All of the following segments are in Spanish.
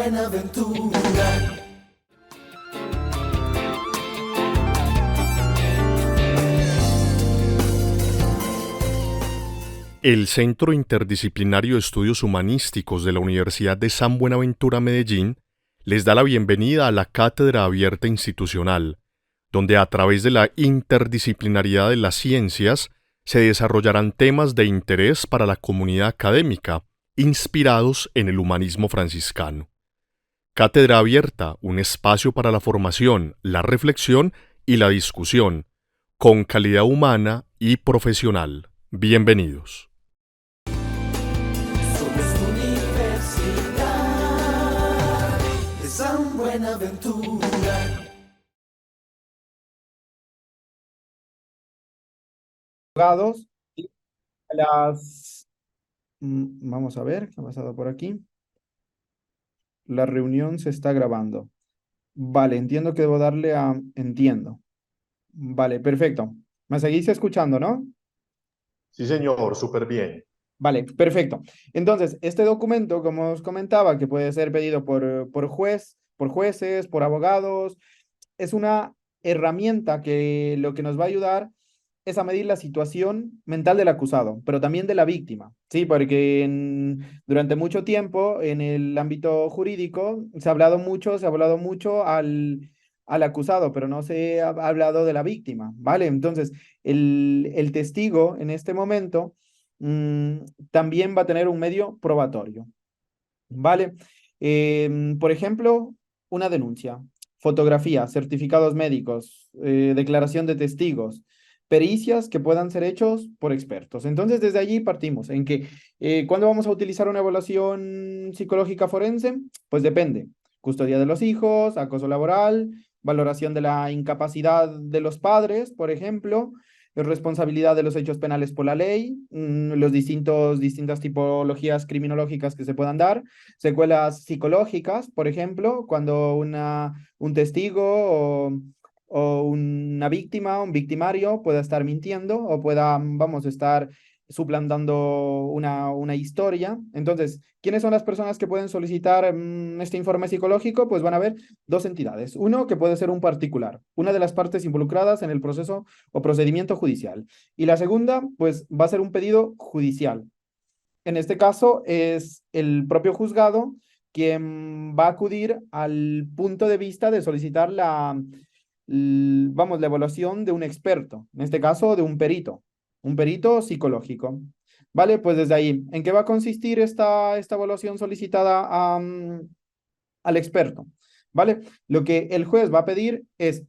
Buenaventura. El Centro Interdisciplinario de Estudios Humanísticos de la Universidad de San Buenaventura Medellín les da la bienvenida a la Cátedra Abierta Institucional, donde a través de la interdisciplinariedad de las ciencias se desarrollarán temas de interés para la comunidad académica, inspirados en el humanismo franciscano. Cátedra Abierta, un espacio para la formación, la reflexión y la discusión, con calidad humana y profesional. Bienvenidos. Somos Universidad de San Buenaventura. Abogados. Y a las... Vamos a ver qué ha pasado por aquí. La reunión se está grabando. Vale, entiendo que debo darle a... Entiendo. Vale, perfecto. ¿Me seguís escuchando, no? Sí, señor, súper bien. Vale, perfecto. Entonces, este documento, como os comentaba, que puede ser pedido por jueces, por abogados, es una herramienta que lo que nos va a ayudar es a medir la situación mental del acusado, pero también de la víctima, ¿sí? Porque durante mucho tiempo en el ámbito jurídico se ha hablado mucho al acusado, pero no se ha hablado de la víctima, ¿vale? Entonces, el testigo en este momento mm, también va a tener un medio probatorio, ¿vale? Por ejemplo, una denuncia, fotografía, certificados médicos, declaración de testigos, pericias que puedan ser hechos por expertos. Entonces, desde allí partimos en que, ¿cuándo vamos a utilizar una evaluación psicológica forense? Pues depende. Custodia de los hijos, acoso laboral, valoración de la incapacidad de los padres, por ejemplo, responsabilidad de los hechos penales por la ley, los distintas tipologías criminológicas que se puedan dar, secuelas psicológicas, por ejemplo, cuando un testigo o una víctima, un victimario pueda estar mintiendo o pueda, vamos, estar suplantando una historia. Entonces, ¿quiénes son las personas que pueden solicitar este informe psicológico? Pues van a haber dos entidades. Uno, que puede ser un particular, una de las partes involucradas en el proceso o procedimiento judicial. Y la segunda, pues va a ser un pedido judicial. En este caso es el propio juzgado quien va a acudir al punto de vista de solicitar vamos, la evaluación de un experto, en este caso de un perito psicológico. Vale, pues desde ahí, ¿en qué va a consistir esta evaluación solicitada al experto? ¿Vale? Lo que el juez va a pedir es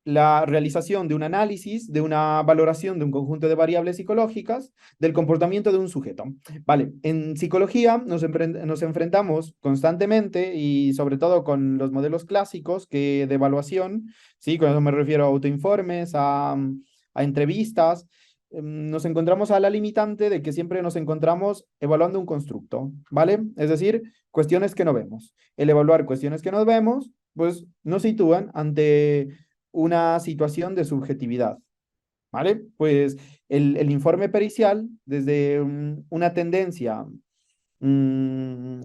la realización de un análisis, de una valoración de un conjunto de variables psicológicas del comportamiento de un sujeto. Vale, en psicología nos enfrentamos constantemente y sobre todo con los modelos clásicos de evaluación, ¿sí? Con eso me refiero a autoinformes, a entrevistas. Nos encontramos a la limitante de que siempre nos encontramos evaluando un constructo, ¿vale? Es decir, cuestiones que no vemos. El evaluar cuestiones que no vemos, pues nos sitúan ante una situación de subjetividad, ¿vale? Pues el informe pericial, desde una tendencia mm,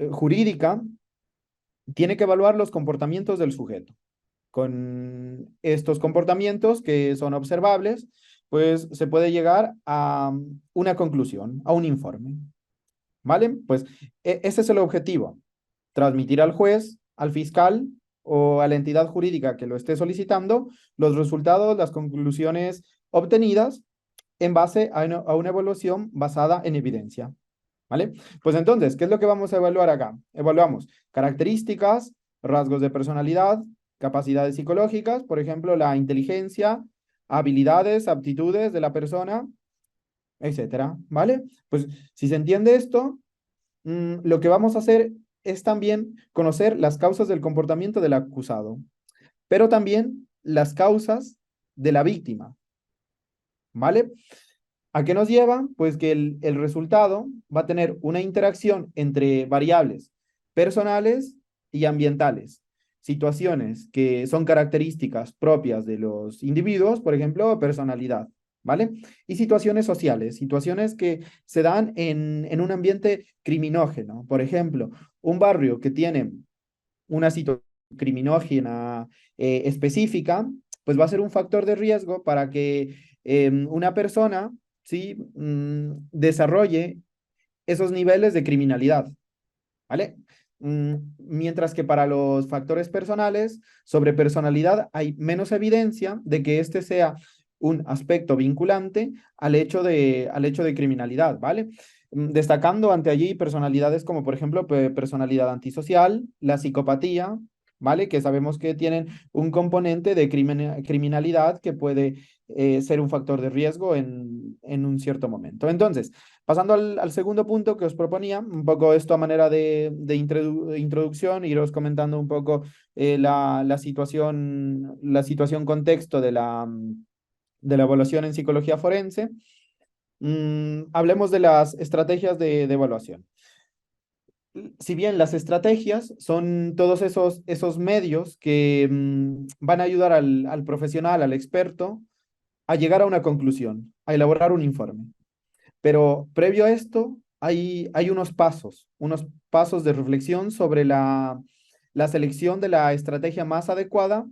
jurídica, tiene que evaluar los comportamientos del sujeto. Con estos comportamientos que son observables, pues se puede llegar a una conclusión, a un informe, ¿vale? Pues ese es el objetivo, transmitir al juez, al fiscal o a la entidad jurídica que lo esté solicitando los resultados, las conclusiones obtenidas en base a una evaluación basada en evidencia. ¿Vale? Pues entonces, ¿qué es lo que vamos a evaluar acá? Evaluamos características, rasgos de personalidad, capacidades psicológicas, por ejemplo, la inteligencia, habilidades, aptitudes de la persona, etcétera. ¿Vale? Pues si se entiende esto, lo que vamos a hacer es también conocer las causas del comportamiento del acusado, pero también las causas de la víctima, ¿vale? ¿A qué nos lleva? Pues que el resultado va a tener una interacción entre variables personales y ambientales, situaciones que son características propias de los individuos, por ejemplo, personalidad, ¿vale? Y situaciones sociales, situaciones que se dan en un ambiente criminógeno. Por ejemplo, un barrio que tiene una situación criminógena específica, pues va a ser un factor de riesgo para que una persona, ¿sí? Desarrolle esos niveles de criminalidad, ¿vale? Mientras que para los factores personales, sobre personalidad, hay menos evidencia de que este sea un aspecto vinculante al hecho de criminalidad, ¿vale? Destacando ante allí personalidades como, por ejemplo, personalidad antisocial, la psicopatía, ¿vale? Que sabemos que tienen un componente de criminalidad que puede ser un factor de riesgo en un cierto momento. Entonces, pasando al segundo punto que os proponía, un poco esto a manera de introducción, iros comentando un poco la situación contexto de la evaluación en psicología forense. Hablemos de las estrategias de evaluación. Si bien las estrategias son todos esos medios que van a ayudar al profesional, al experto, a llegar a una conclusión, a elaborar un informe. Pero previo a esto, hay unos pasos de reflexión sobre la selección de la estrategia más adecuada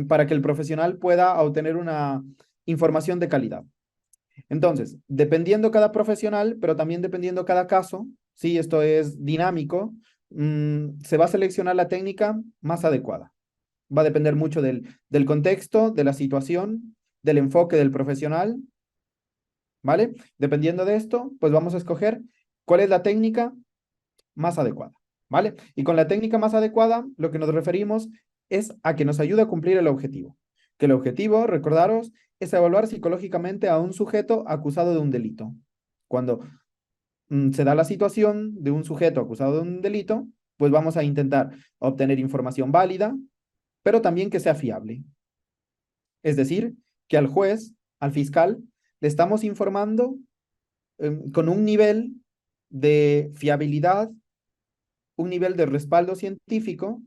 para que el profesional pueda obtener una información de calidad. Entonces, dependiendo cada profesional, pero también dependiendo cada caso, sí, esto es dinámico, se va a seleccionar la técnica más adecuada. Va a depender mucho del contexto, de la situación, del enfoque del profesional, ¿vale? Dependiendo de esto, pues vamos a escoger cuál es la técnica más adecuada, ¿vale? Y con la técnica más adecuada, lo que nos referimos es a que nos ayude a cumplir el objetivo. Que el objetivo, recordaros, es evaluar psicológicamente a un sujeto acusado de un delito. Cuando se da la situación de un sujeto acusado de un delito, pues vamos a intentar obtener información válida, pero también que sea fiable. Es decir, que al juez, al fiscal, le estamos informando con un nivel de fiabilidad, un nivel de respaldo científico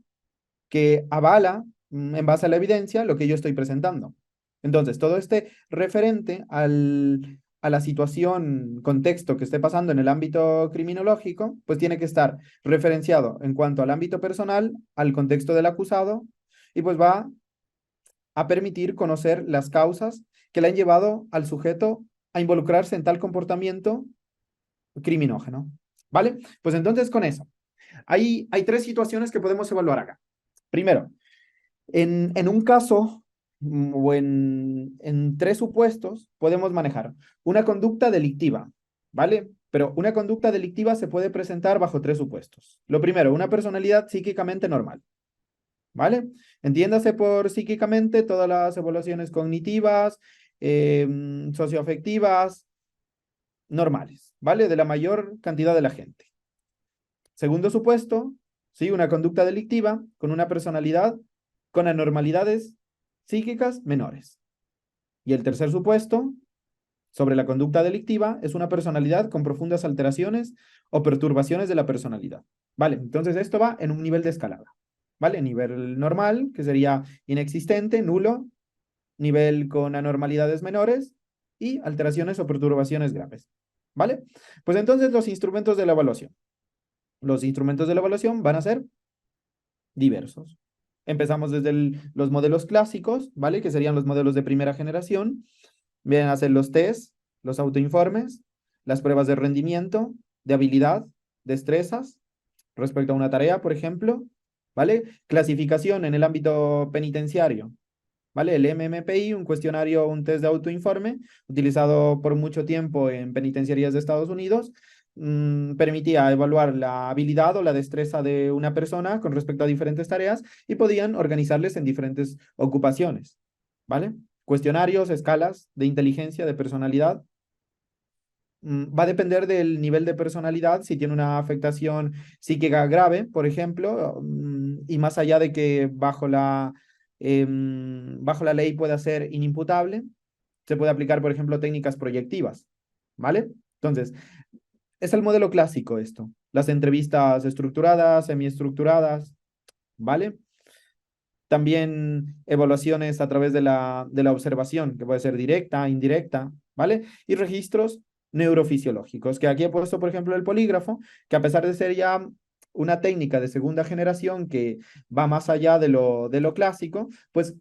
que avala, en base a la evidencia, lo que yo estoy presentando. Entonces, todo este referente a la situación, contexto que esté pasando en el ámbito criminológico, pues tiene que estar referenciado en cuanto al ámbito personal, al contexto del acusado, y pues va a permitir conocer las causas que le han llevado al sujeto a involucrarse en tal comportamiento criminógeno. ¿Vale? Pues entonces con eso, hay tres situaciones que podemos evaluar acá. Primero, en un caso o en tres supuestos podemos manejar una conducta delictiva, ¿vale? Pero una conducta delictiva se puede presentar bajo tres supuestos. Lo primero, una personalidad psíquicamente normal, ¿vale? Entiéndase por psíquicamente todas las evaluaciones cognitivas, socioafectivas, normales, ¿vale? De la mayor cantidad de la gente. Segundo supuesto, ¿sí? Una conducta delictiva con una personalidad con anormalidades psíquicas menores. Y el tercer supuesto sobre la conducta delictiva es una personalidad con profundas alteraciones o perturbaciones de la personalidad. ¿Vale? Entonces esto va en un nivel de escalada. ¿Vale? Nivel normal, que sería inexistente, nulo, nivel con anormalidades menores y alteraciones o perturbaciones graves. ¿Vale? Pues entonces los instrumentos de la evaluación. Los instrumentos de la evaluación van a ser diversos. Empezamos desde los modelos clásicos, ¿vale? Que serían los modelos de primera generación. Vienen a ser los test, los autoinformes, las pruebas de rendimiento, de habilidad, destrezas, respecto a una tarea, por ejemplo, ¿vale? Clasificación en el ámbito penitenciario, ¿vale? El MMPI, un cuestionario, un test de autoinforme, utilizado por mucho tiempo en penitenciarías de Estados Unidos, permitía evaluar la habilidad o la destreza de una persona con respecto a diferentes tareas y podían organizarles en diferentes ocupaciones, ¿vale? Cuestionarios, escalas de inteligencia, de personalidad. Va a depender del nivel de personalidad, si tiene una afectación psíquica grave, por ejemplo, y más allá de que bajo bajo la ley pueda ser inimputable, se puede aplicar, por ejemplo, técnicas proyectivas, ¿vale? Entonces, es el modelo clásico esto. Las entrevistas estructuradas, semiestructuradas, ¿vale? También evaluaciones a través de la observación, que puede ser directa, indirecta, ¿vale? Y registros neurofisiológicos, que aquí he puesto, por ejemplo, el polígrafo, que a pesar de ser ya una técnica de segunda generación que va más allá de lo clásico, pues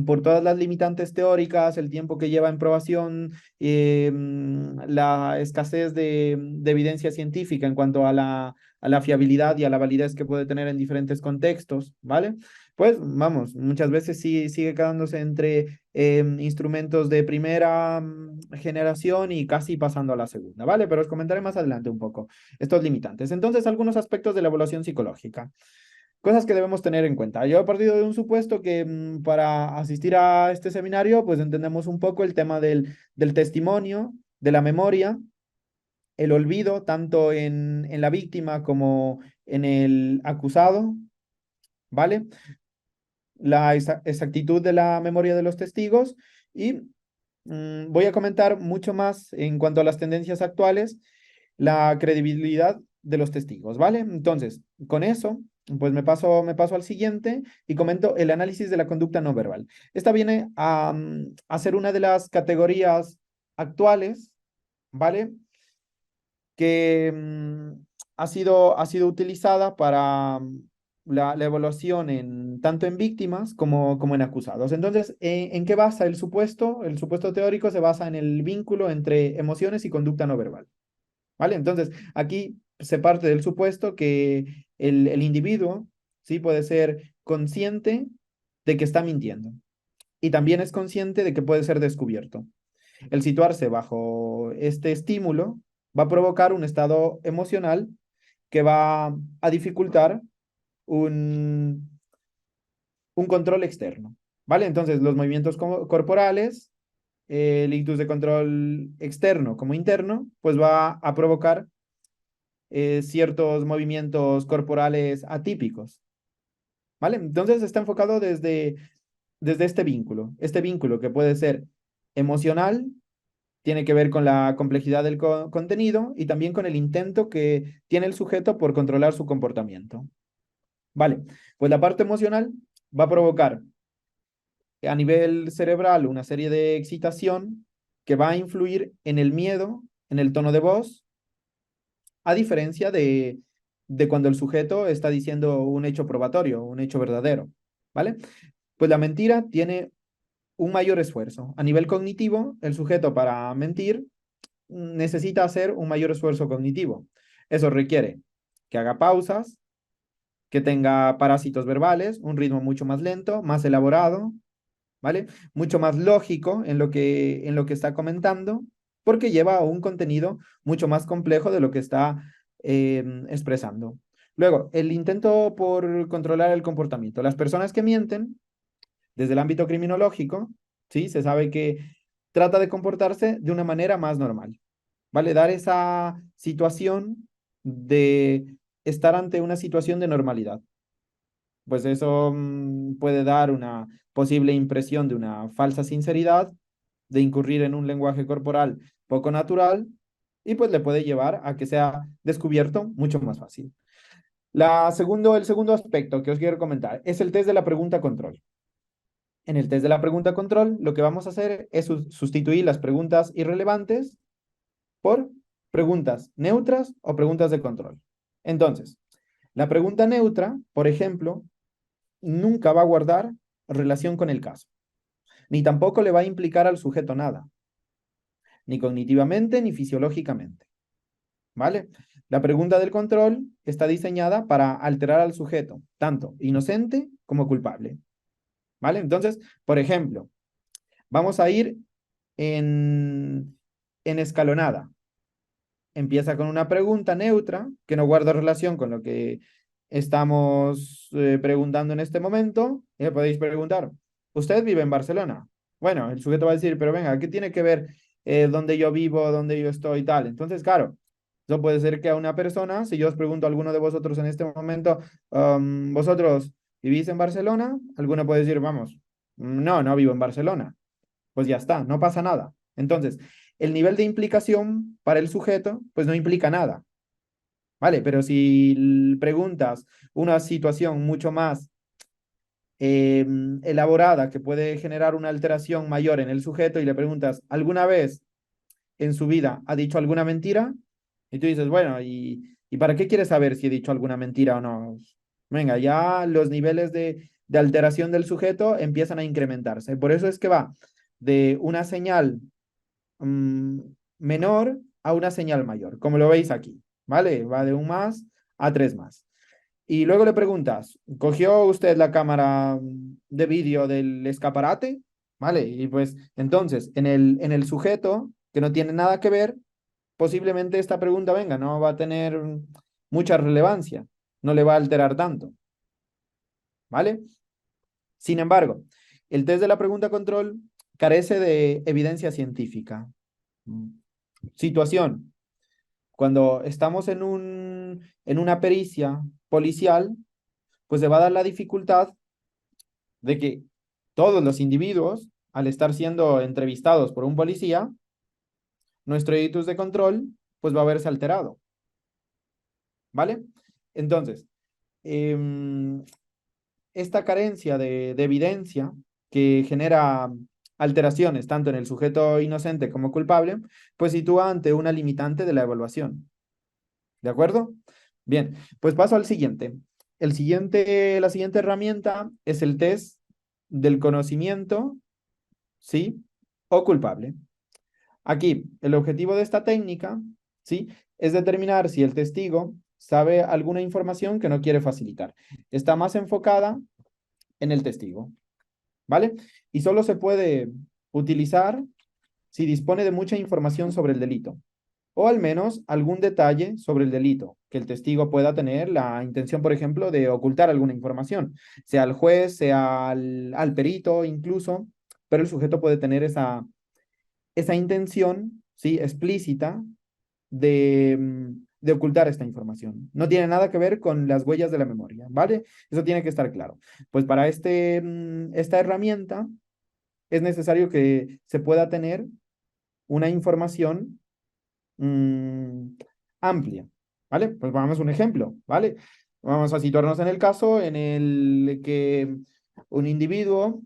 por todas las limitantes teóricas, el tiempo que lleva en probación, la escasez de evidencia científica en cuanto a la fiabilidad y a la validez que puede tener en diferentes contextos, ¿vale? Pues vamos, muchas veces sí sigue quedándose entre instrumentos de primera generación y casi pasando a la segunda, ¿vale? Pero os comentaré más adelante un poco estos limitantes. Entonces, algunos aspectos de la evaluación psicológica. Cosas que debemos tener en cuenta. Yo he partido de un supuesto que para asistir a este seminario, pues entendemos un poco el tema del testimonio, de la memoria, el olvido, tanto en la víctima como en el acusado, ¿vale? La exactitud de la memoria de los testigos y voy a comentar mucho más en cuanto a las tendencias actuales, la credibilidad de los testigos, ¿vale? Entonces, con eso, pues me paso al siguiente y comento el análisis de la conducta no verbal. Esta viene a ser una de las categorías actuales, ¿vale? Que ha sido utilizada para la evaluación tanto en víctimas como en acusados. Entonces, ¿en qué basa el supuesto? El supuesto teórico se basa en el vínculo entre emociones y conducta no verbal. ¿Vale? Entonces, aquí se parte del supuesto que el individuo, ¿sí? Puede ser consciente de que está mintiendo y también es consciente de que puede ser descubierto. El situarse bajo este estímulo va a provocar un estado emocional que va a dificultar un control externo, ¿vale? Entonces, los movimientos corporales, el ictus de control externo como interno, pues va a provocar ciertos movimientos corporales atípicos, ¿vale? Entonces, está enfocado desde este vínculo que puede ser emocional, tiene que ver con la complejidad del contenido y también con el intento que tiene el sujeto por controlar su comportamiento. Vale, pues la parte emocional va a provocar a nivel cerebral una serie de excitación que va a influir en el miedo, en el tono de voz, a diferencia de cuando el sujeto está diciendo un hecho probatorio, un hecho verdadero, ¿vale? Pues la mentira tiene un mayor esfuerzo. A nivel cognitivo, el sujeto para mentir necesita hacer un mayor esfuerzo cognitivo. Eso requiere que haga pausas, que tenga parásitos verbales, un ritmo mucho más lento, más elaborado, ¿vale? Mucho más lógico en lo que está comentando, porque lleva un contenido mucho más complejo de lo que está expresando. Luego, el intento por controlar el comportamiento. Las personas que mienten, desde el ámbito criminológico, ¿sí? Se sabe que trata de comportarse de una manera más normal, ¿vale? Dar esa situación de estar ante una situación de normalidad. Pues eso puede dar una posible impresión de una falsa sinceridad, de incurrir en un lenguaje corporal poco natural y pues le puede llevar a que sea descubierto mucho más fácil. El segundo aspecto que os quiero comentar es el test de la pregunta control. En el test de la pregunta control, lo que vamos a hacer es sustituir las preguntas irrelevantes por preguntas neutras o preguntas de control. Entonces, la pregunta neutra, por ejemplo, nunca va a guardar relación con el caso, ni tampoco le va a implicar al sujeto nada, ni cognitivamente ni fisiológicamente, ¿vale? La pregunta del control está diseñada para alterar al sujeto, tanto inocente como culpable, ¿vale? Entonces, por ejemplo, vamos a ir en escalonada. Empieza con una pregunta neutra que no guarda relación con lo que estamos preguntando en este momento. Y le podéis preguntar, ¿usted vive en Barcelona? Bueno, el sujeto va a decir, pero venga, ¿qué tiene que ver dónde yo vivo, dónde yo estoy y tal? Entonces, claro, eso puede ser que a una persona, si yo os pregunto a alguno de vosotros en este momento, ¿vosotros vivís en Barcelona? Alguno puede decir, vamos, no, no vivo en Barcelona. Pues ya está, no pasa nada. Entonces, el nivel de implicación para el sujeto, pues no implica nada, ¿vale? Pero si preguntas una situación mucho más elaborada que puede generar una alteración mayor en el sujeto y le preguntas, ¿alguna vez en su vida ha dicho alguna mentira? Y tú dices, bueno, ¿y para qué quieres saber si he dicho alguna mentira o no? Venga, ya los niveles de alteración del sujeto empiezan a incrementarse. Por eso es que va de una señal mm, menor a una señal mayor, como lo veis aquí, ¿vale? Va de un más a tres más. Y luego le preguntas, ¿cogió usted la cámara de vídeo del escaparate? ¿Vale? Y pues entonces, en el sujeto, que no tiene nada que ver, posiblemente esta pregunta, venga, no va a tener mucha relevancia, no le va a alterar tanto, ¿vale? Sin embargo, el test de la pregunta control carece de evidencia científica. Situación, cuando estamos en una pericia policial, pues se va a dar la dificultad de que todos los individuos, al estar siendo entrevistados por un policía, nuestro editus de control, pues va a verse alterado. ¿Vale? Entonces, esta carencia de evidencia que genera alteraciones tanto en el sujeto inocente como culpable, pues sitúa ante una limitante de la evaluación. ¿De acuerdo? Bien, pues paso al siguiente. La siguiente herramienta es el test del conocimiento, ¿sí? O culpable. Aquí, el objetivo de esta técnica, ¿sí? Es determinar si el testigo sabe alguna información que no quiere facilitar. Está más enfocada en el testigo, ¿vale? Y solo se puede utilizar si dispone de mucha información sobre el delito, o al menos algún detalle sobre el delito, que el testigo pueda tener la intención, por ejemplo, de ocultar alguna información, sea al juez, sea al perito incluso, pero el sujeto puede tener esa intención, ¿sí? Explícita de ocultar esta información. No tiene nada que ver con las huellas de la memoria, ¿vale? Eso tiene que estar claro. Pues para esta herramienta es necesario que se pueda tener una información amplia, ¿vale? Pues vamos a un ejemplo, ¿vale? Vamos a situarnos en el caso en el que un individuo,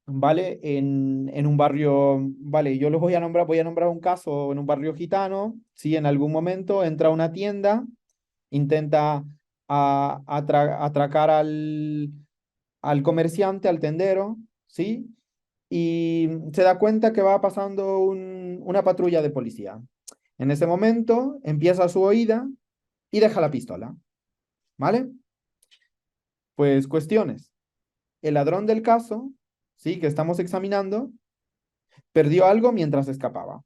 ¿vale? En un barrio, ¿vale? Yo los voy a nombrar un caso en un barrio gitano, si en algún momento entra a una tienda, intenta atracar al comerciante, al tendero, ¿sí? Y se da cuenta que va pasando una patrulla de policía. En ese momento empieza su oída y deja la pistola, ¿vale? Pues cuestiones. El ladrón del caso, ¿sí? Que estamos examinando, perdió algo mientras escapaba.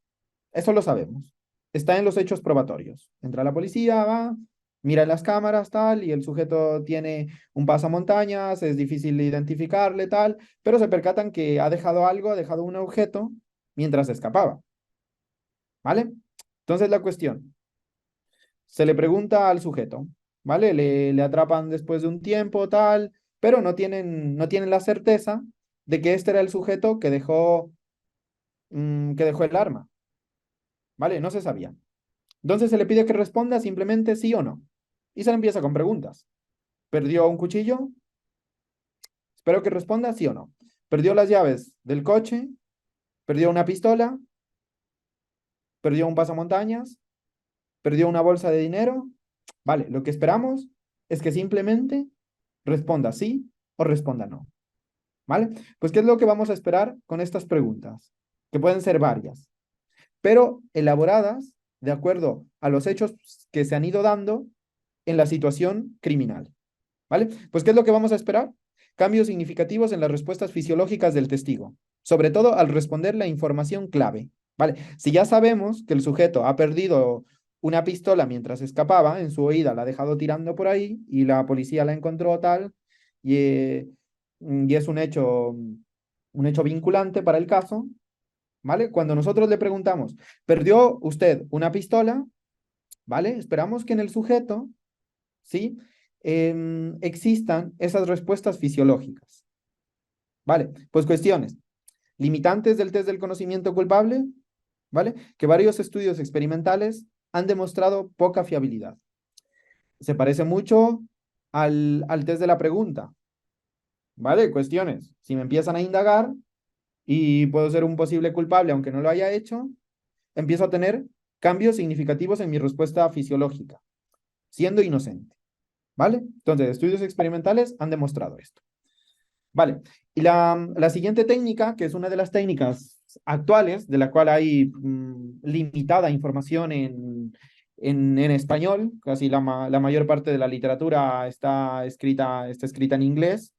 Eso lo sabemos. Está en los hechos probatorios. Entra la policía, va, mira en las cámaras, tal, y el sujeto tiene un pasamontañas, es difícil de identificarle, tal, pero se percatan que ha dejado algo, ha dejado un objeto mientras escapaba. ¿Vale? Entonces la cuestión, se le pregunta al sujeto, ¿vale? Le atrapan después de un tiempo, tal, pero no tienen la certeza de que este era el sujeto que dejó el arma, ¿vale? No se sabía. Entonces se le pide que responda simplemente sí o no. Y se le empieza con preguntas. ¿Perdió un cuchillo? Espero que responda sí o no. ¿Perdió las llaves del coche? ¿Perdió una pistola? ¿Perdió un pasamontañas? ¿Perdió una bolsa de dinero? Vale, lo que esperamos es que simplemente responda sí o responda no. ¿Vale? Pues, ¿qué es lo que vamos a esperar con estas preguntas? Que pueden ser varias, pero elaboradas de acuerdo a los hechos que se han ido dando en la situación criminal. ¿Vale? Pues, ¿qué es lo que vamos a esperar? Cambios significativos en las respuestas fisiológicas del testigo, sobre todo al responder la información clave. ¿Vale? Si ya sabemos que el sujeto ha perdido una pistola mientras escapaba, en su oída la ha dejado tirando por ahí y la policía la encontró tal, y, y es un hecho vinculante para el caso, ¿vale? Cuando nosotros le preguntamos, ¿perdió usted una pistola? ¿Vale? Esperamos que en el sujeto, ¿sí? Existan esas respuestas fisiológicas. Vale, pues cuestiones. Limitantes del test del conocimiento culpable, ¿vale? Que varios estudios experimentales han demostrado poca fiabilidad. Se parece mucho al test de la pregunta, ¿vale? Cuestiones. Si me empiezan a indagar y puedo ser un posible culpable, aunque no lo haya hecho, empiezo a tener cambios significativos en mi respuesta fisiológica, siendo inocente, ¿vale? Entonces, estudios experimentales han demostrado esto. Vale, y la siguiente técnica, que es una de las técnicas actuales, de la cual hay limitada información en español, casi la mayor parte de la literatura está escrita en inglés,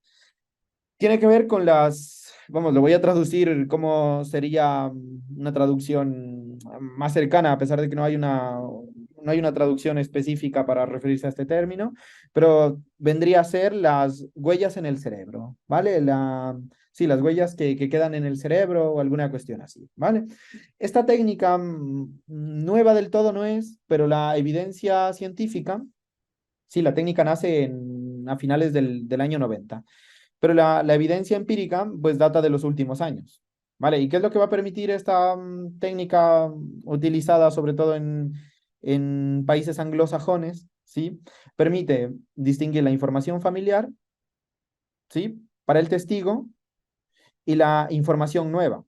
tiene que ver con vamos, lo voy a traducir como sería una traducción más cercana, a pesar de que no hay una traducción específica para referirse a este término, pero vendría a ser las huellas en el cerebro, ¿vale? Sí, las huellas que quedan en el cerebro o alguna cuestión así, ¿vale? Esta técnica nueva del todo no es, pero la evidencia científica, sí, la técnica nace a finales del año 90, pero la evidencia empírica pues data de los últimos años, ¿vale? ¿Y qué es lo que va a permitir esta técnica utilizada sobre todo en países anglosajones? ¿Sí? Permite distinguir la información familiar, ¿sí? Para el testigo y la información nueva.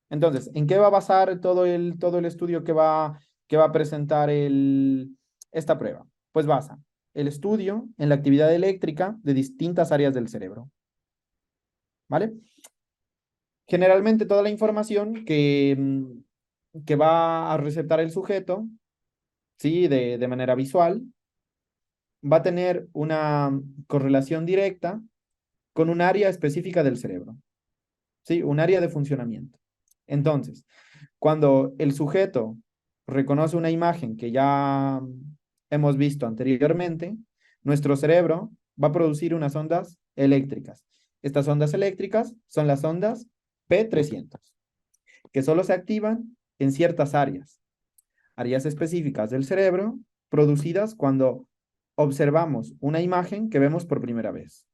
Entonces, ¿en qué va a basar todo el estudio que va a presentar esta prueba? Pues basa el estudio en la actividad eléctrica de distintas áreas del cerebro, ¿vale? Generalmente toda la información que va a receptar el sujeto, ¿sí? De manera visual, va a tener una correlación directa con un área específica del cerebro, ¿sí? Un área de funcionamiento. Entonces, cuando el sujeto reconoce una imagen que ya hemos visto anteriormente, nuestro cerebro va a producir unas ondas eléctricas. Estas ondas eléctricas son las ondas P300, que solo se activan en ciertas áreas específicas del cerebro, producidas cuando observamos una imagen que vemos por primera vez.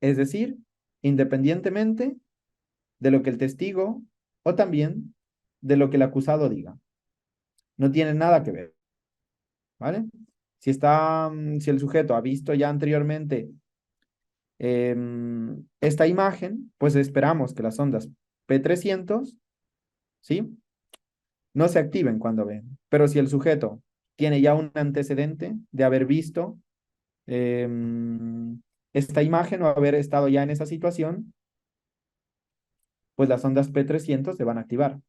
Es decir, independientemente de lo que el testigo o también de lo que el acusado diga. No tiene nada que ver, ¿vale? Si el sujeto ha visto ya anteriormente esta imagen, pues esperamos que las ondas P300, ¿sí? No se activen cuando ven. Pero si el sujeto tiene ya un antecedente de haber visto esta imagen o haber estado ya en esa situación, pues las ondas P300 se van a activar,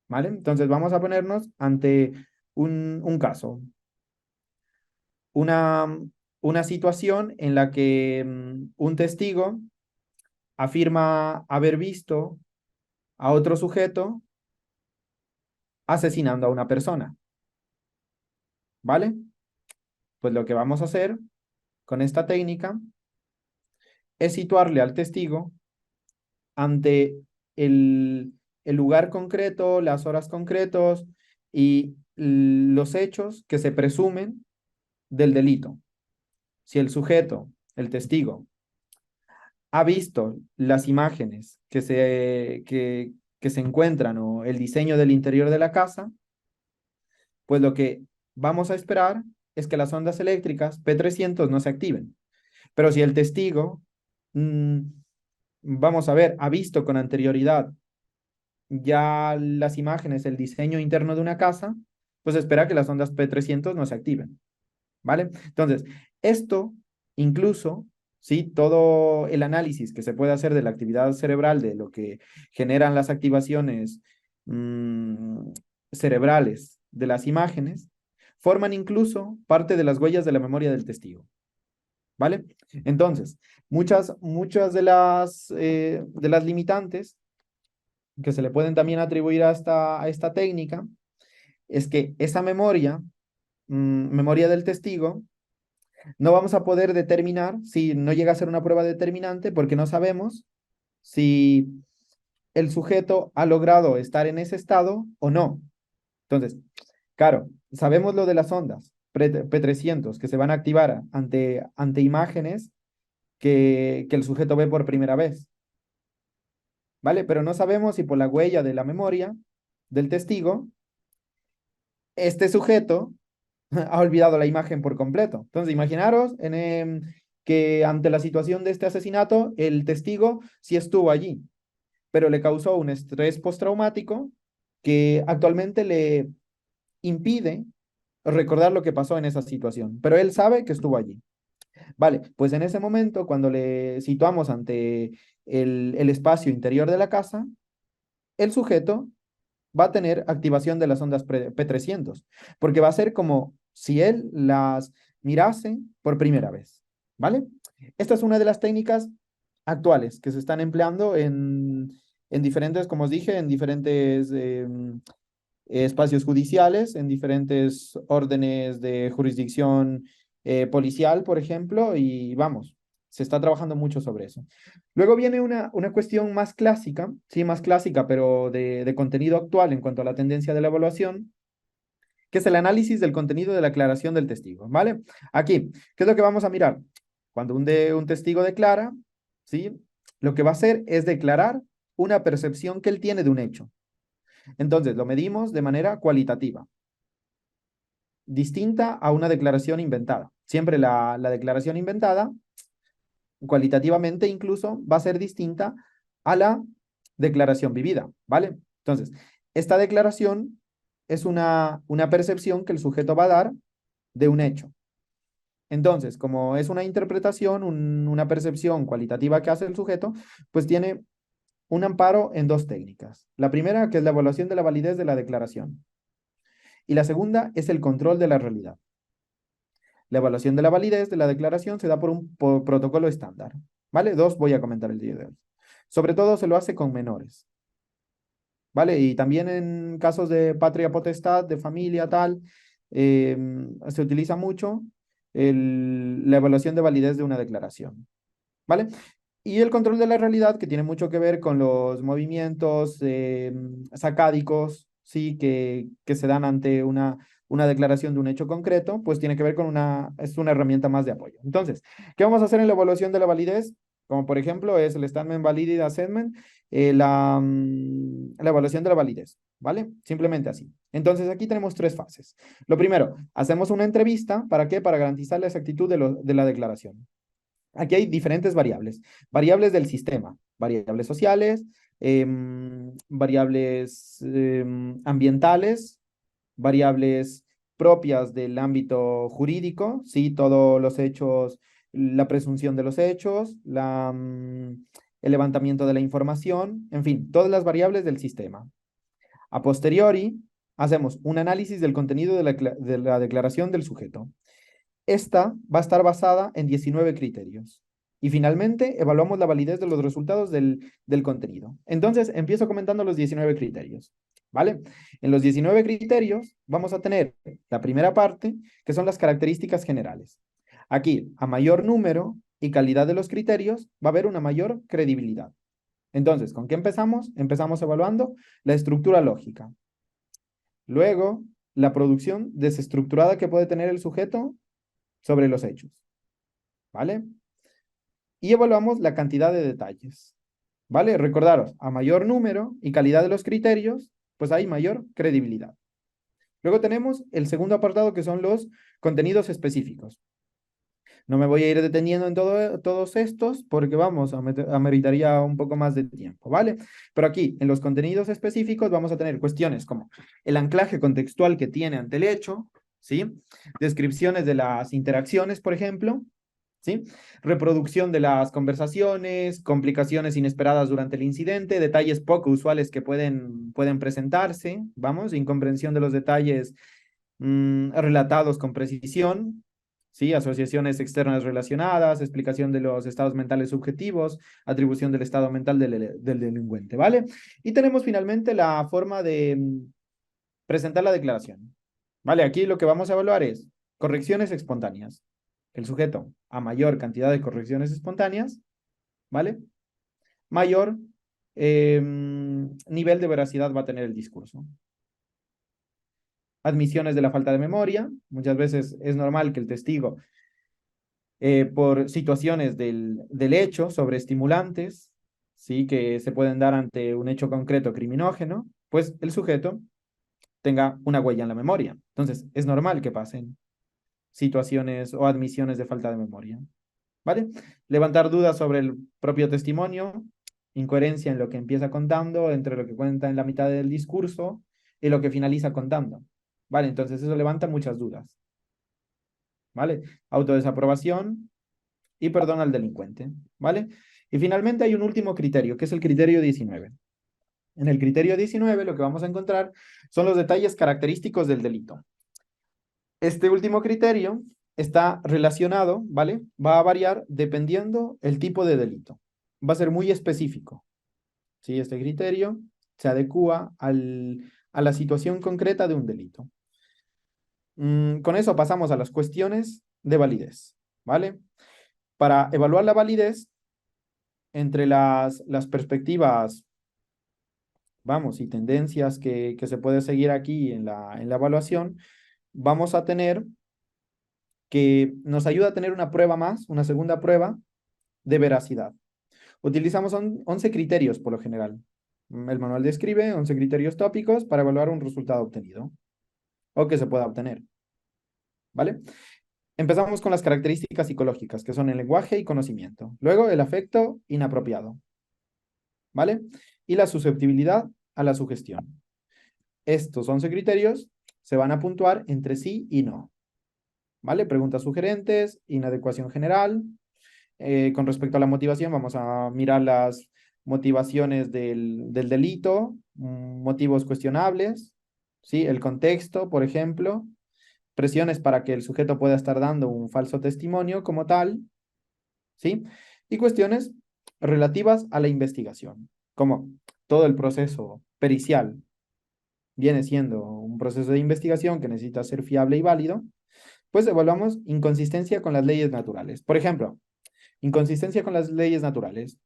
¿vale? Entonces vamos a ponernos ante un caso, una, una situación en la que un testigo afirma haber visto a otro sujeto asesinando a una persona, ¿vale? Pues lo que vamos a hacer con esta técnica es situarle al testigo ante el lugar concreto, las horas concretos y los hechos que se presumen del delito. Si el sujeto, el testigo, ha visto las imágenes que se encuentran o el diseño del interior de la casa, pues lo que vamos a esperar es que las ondas eléctricas P300 no se activen. Pero si el testigo, vamos a ver, ha visto con anterioridad ya las imágenes, el diseño interno de una casa, pues espera que las ondas P300 no se activen, ¿vale? Entonces, esto incluso, ¿sí? Todo el análisis que se puede hacer de la actividad cerebral, de lo que generan las activaciones cerebrales de las imágenes, forman incluso parte de las huellas de la memoria del testigo, ¿vale? Entonces, muchas de las limitantes que se le pueden también atribuir a esta técnica es que esa memoria del testigo, no vamos a poder determinar si no llega a ser una prueba determinante porque no sabemos si el sujeto ha logrado estar en ese estado o no. Entonces, claro, sabemos lo de las ondas P300 que se van a activar ante imágenes que el sujeto ve por primera vez, ¿vale? Pero no sabemos si por la huella de la memoria del testigo, este sujeto ha olvidado la imagen por completo. Entonces, imaginaros que ante la situación de este asesinato, el testigo sí estuvo allí, pero le causó un estrés postraumático que actualmente le impide recordar lo que pasó en esa situación, pero él sabe que estuvo allí. Vale, pues en ese momento, cuando le situamos ante el espacio interior de la casa, el sujeto va a tener activación de las ondas P300, porque va a ser como si él las mirase por primera vez, ¿vale? Esta es una de las técnicas actuales que se están empleando en diferentes, como os dije, en diferentes espacios judiciales, en diferentes órdenes de jurisdicción policial, por ejemplo, y vamos, se está trabajando mucho sobre eso. Luego viene una cuestión más clásica, sí, más clásica, pero de contenido actual en cuanto a la tendencia de la evaluación, que es el análisis del contenido de la aclaración del testigo, ¿vale? Aquí, ¿qué es lo que vamos a mirar? Cuando un testigo declara, ¿sí? Lo que va a hacer es declarar una percepción que él tiene de un hecho. Entonces, lo medimos de manera cualitativa, distinta a una declaración inventada. Siempre la declaración inventada, cualitativamente incluso, va a ser distinta a la declaración vivida, ¿vale? Entonces, esta declaración es una percepción que el sujeto va a dar de un hecho. Entonces, como es una interpretación, una percepción cualitativa que hace el sujeto, pues tiene un amparo en dos técnicas. La primera, que es la evaluación de la validez de la declaración. Y la segunda es el control de la realidad. La evaluación de la validez de la declaración se da por un protocolo estándar. ¿Vale? Dos voy a comentar el día de hoy. Sobre todo se lo hace con menores. ¿Vale? Y también en casos de patria potestad, de familia, tal, se utiliza mucho la evaluación de validez de una declaración. ¿Vale? Y el control de la realidad, que tiene mucho que ver con los movimientos sacádicos, ¿sí? Que se dan ante una declaración de un hecho concreto, pues tiene que ver con es una herramienta más de apoyo. Entonces, ¿qué vamos a hacer en la evaluación de la validez? Como por ejemplo es el Statement Validity Assessment, la evaluación de la validez, ¿vale? Simplemente así. Entonces, aquí tenemos tres fases. Lo primero, hacemos una entrevista, ¿para qué? Para garantizar la exactitud de la declaración. Aquí hay diferentes variables. Variables del sistema, variables sociales, variables ambientales, variables propias del ámbito jurídico, ¿sí? Todos los hechos, la presunción de los hechos, el levantamiento de la información, en fin, todas las variables del sistema. A posteriori, hacemos un análisis del contenido de la declaración del sujeto. Esta va a estar basada en 19 criterios. Y finalmente, evaluamos la validez de los resultados del contenido. Entonces, empiezo comentando los 19 criterios, ¿vale? En los 19 criterios vamos a tener la primera parte, que son las características generales. Aquí, a mayor número y calidad de los criterios, va a haber una mayor credibilidad. Entonces, ¿con qué empezamos? Empezamos evaluando la estructura lógica. Luego, la producción desestructurada que puede tener el sujeto sobre los hechos, ¿vale? Y evaluamos la cantidad de detalles, ¿vale? Recordaros, a mayor número y calidad de los criterios, pues hay mayor credibilidad. Luego tenemos el segundo apartado, que son los contenidos específicos. No me voy a ir deteniendo en todos estos porque vamos, ameritaría un poco más de tiempo, ¿vale? Pero aquí, en los contenidos específicos, vamos a tener cuestiones como el anclaje contextual que tiene ante el hecho, ¿sí? Descripciones de las interacciones, por ejemplo, ¿sí? Reproducción de las conversaciones, complicaciones inesperadas durante el incidente, detalles poco usuales que pueden presentarse, vamos, incomprensión de los detalles relatados con precisión, ¿sí? Asociaciones externas relacionadas, explicación de los estados mentales subjetivos, atribución del estado mental del delincuente, ¿vale? Y tenemos finalmente la forma de presentar la declaración, ¿vale? Aquí lo que vamos a evaluar es correcciones espontáneas. El sujeto, a mayor cantidad de correcciones espontáneas, ¿vale? Mayor nivel de veracidad va a tener el discurso. Admisiones de la falta de memoria. Muchas veces es normal que el testigo, por situaciones del hecho, sobre estimulantes, ¿sí? Que se pueden dar ante un hecho concreto criminógeno, pues el sujeto tenga una huella en la memoria. Entonces, es normal que pasen situaciones o admisiones de falta de memoria. ¿vale? Levantar dudas sobre el propio testimonio, incoherencia en lo que empieza contando, entre lo que cuenta en la mitad del discurso y lo que finaliza contando, ¿vale? Entonces eso levanta muchas dudas, ¿vale? Autodesaprobación y perdón al delincuente, ¿vale? Y finalmente hay un último criterio, que es el criterio 19. En el criterio 19 lo que vamos a encontrar son los detalles característicos del delito. Este último criterio está relacionado, ¿vale? Va a variar dependiendo el tipo de delito. Va a ser muy específico. ¿Sí? Este criterio se adecúa a la situación concreta de un delito. Con eso pasamos a las cuestiones de validez, ¿vale? Para evaluar la validez, entre las perspectivas, vamos, y tendencias que se puede seguir aquí en la evaluación, vamos a tener que nos ayuda a tener una prueba más, una segunda prueba de veracidad. Utilizamos 11 criterios por lo general. El manual describe 11 criterios tópicos para evaluar un resultado obtenido o que se pueda obtener. ¿Vale? Empezamos con las características psicológicas, que son el lenguaje y conocimiento. Luego, el afecto inapropiado. ¿Vale? Y la susceptibilidad a la sugestión. Estos 11 criterios se van a puntuar entre sí y no. ¿Vale? Preguntas sugerentes, inadecuación general. Con respecto a la motivación, vamos a mirar las motivaciones del delito, motivos cuestionables, ¿sí? El contexto, por ejemplo, presiones para que el sujeto pueda estar dando un falso testimonio como tal, ¿sí? Y cuestiones relativas a la investigación, como todo el proceso pericial viene siendo un proceso de investigación que necesita ser fiable y válido, pues evaluamos inconsistencia con las leyes naturales. Por ejemplo, inconsistencia con las leyes naturales.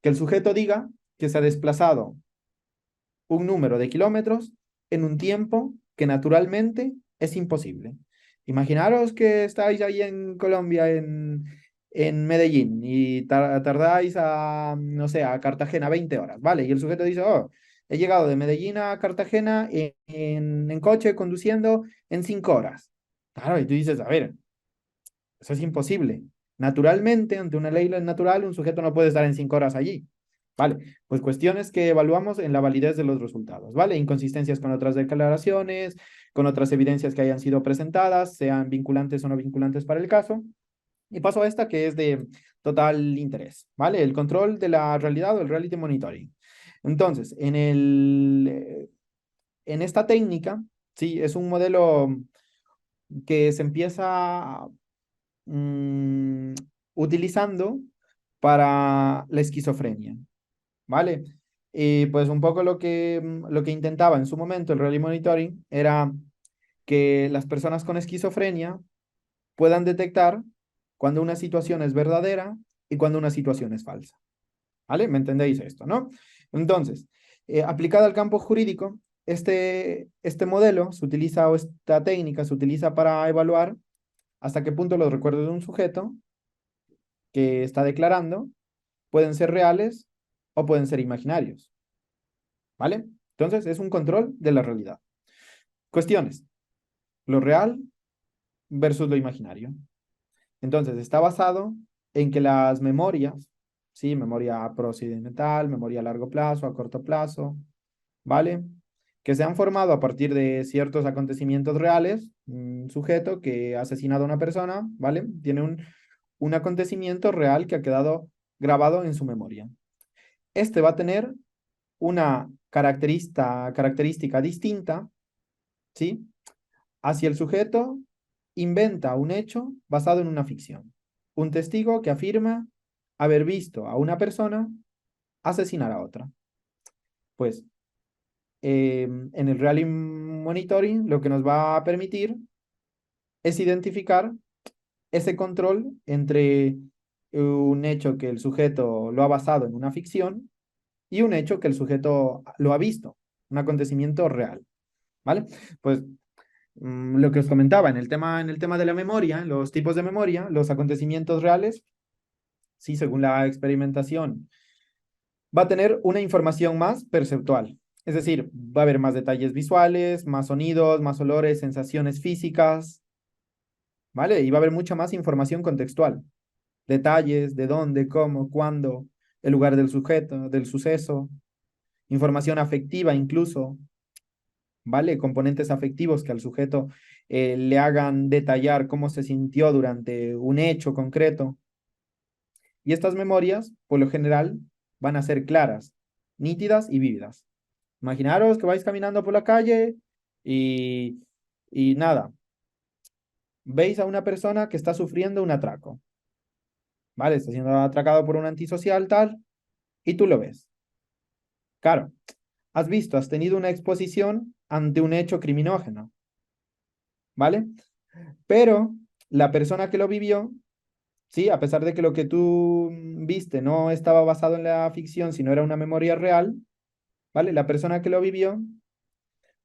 Que el sujeto diga que se ha desplazado un número de kilómetros en un tiempo que naturalmente es imposible. Imaginaros que estáis ahí en Colombia, en Medellín, y tardáis a, no sé, a Cartagena 20 horas, ¿vale? Y el sujeto dice, oh, he llegado de Medellín a Cartagena en coche, conduciendo, en 5 horas. Claro, y tú dices, a ver, eso es imposible. Naturalmente, ante una ley natural, un sujeto no puede estar en 5 horas allí. Vale, pues cuestiones que evaluamos en la validez de los resultados, ¿vale? Inconsistencias con otras declaraciones, con otras evidencias que hayan sido presentadas, sean vinculantes o no vinculantes para el caso. Y paso a esta que es de total interés, ¿vale? El control de la realidad o el reality monitoring. Entonces, en esta técnica, sí, es un modelo que se empieza mm, utilizando para la esquizofrenia, ¿vale? Y pues un poco lo que intentaba en su momento el Reality Monitoring era que las personas con esquizofrenia puedan detectar cuando una situación es verdadera y cuando una situación es falsa, ¿vale? ¿Me entendéis esto, no? Entonces, aplicada al campo jurídico, este modelo se utiliza, o esta técnica se utiliza para evaluar hasta qué punto los recuerdos de un sujeto que está declarando pueden ser reales o pueden ser imaginarios. ¿Vale? Entonces es un control de la realidad. Cuestiones. Lo real versus lo imaginario. Entonces está basado en que las memorias, ¿sí? Memoria procedimental, memoria a largo plazo, a corto plazo, ¿vale? Que se han formado a partir de ciertos acontecimientos reales, un sujeto que ha asesinado a una persona, ¿vale? Tiene un acontecimiento real que ha quedado grabado en su memoria. Este va a tener una característica distinta, ¿sí? Hacia el sujeto inventa un hecho basado en una ficción. Un testigo que afirma haber visto a una persona asesinar a otra. Pues en el Reality Monitoring lo que nos va a permitir es identificar ese control entre un hecho que el sujeto lo ha basado en una ficción y un hecho que el sujeto lo ha visto, un acontecimiento real, ¿vale? Pues lo que os comentaba en el tema de la memoria, los tipos de memoria, los acontecimientos reales, sí, según la experimentación, va a tener una información más perceptual. Es decir, va a haber más detalles visuales, más sonidos, más olores, sensaciones físicas, ¿vale? Y va a haber mucha más información contextual. detalles de dónde, cómo, cuándo, el lugar del sujeto, del suceso, información afectiva incluso, ¿vale? Componentes afectivos que al sujeto le hagan detallar cómo se sintió durante un hecho concreto. Y estas memorias, por lo general, van a ser claras, nítidas y vívidas. Imaginaros que vais caminando por la calle y, y nada, veis a una persona que está sufriendo un atraco, ¿vale? Está siendo atracado por un antisocial tal, y tú lo ves. Claro, has visto, has tenido una exposición ante un hecho criminógeno, ¿vale? Pero la persona que lo vivió, sí, a pesar de que lo que tú viste no estaba basado en la ficción, sino era una memoria real, ¿vale? La persona que lo vivió